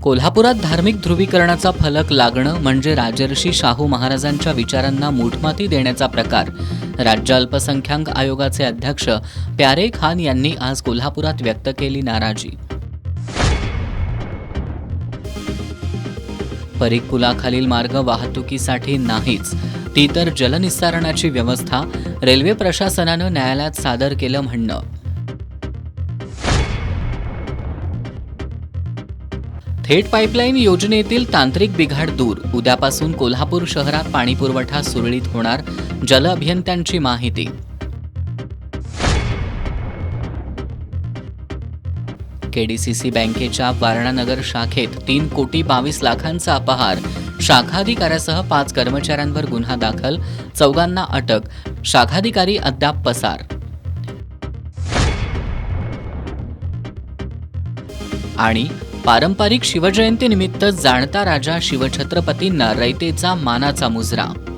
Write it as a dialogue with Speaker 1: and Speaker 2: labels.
Speaker 1: कोल्हापुरात धार्मिक ध्रुवीकरणाचा फलक लागणं म्हणजे राजर्षी शाहू महाराजांच्या विचारांना मूठमाती देण्याचा प्रकार. राज्य अल्पसंख्याक आयोगाचे अध्यक्ष प्यारे खान यांनी आज कोल्हापुरात व्यक्त केली नाराजी. परीघ पुलाखालील मार्ग वाहतुकीसाठी नाहीच, ती तर जलनिस्सारणाची व्यवस्था. रेल्वे प्रशासनानं न्यायालयात सादर केलं म्हणणं. थेट पाईपलाईन योजनेतील तांत्रिक बिघाड दूर. उद्यापासून कोल्हापूर शहरात पाणीपुरवठा सुरळीत होणार. जल अभियंत्यांची माहिती. केडीसीसी बँकेच्या वारणानगर शाखेत 3,22,00,000चा अपहार. शाखाधिकाऱ्यासह 5 कर्मचाऱ्यांवर गुन्हा दाखल. 4 अटक. शाखाधिकारी अद्याप पसार. आणि पारंपरिक शिवजयंतीनिमित्त जाणता राजा शिवछत्रपतींना रयतेचा मानाचा मुजरा.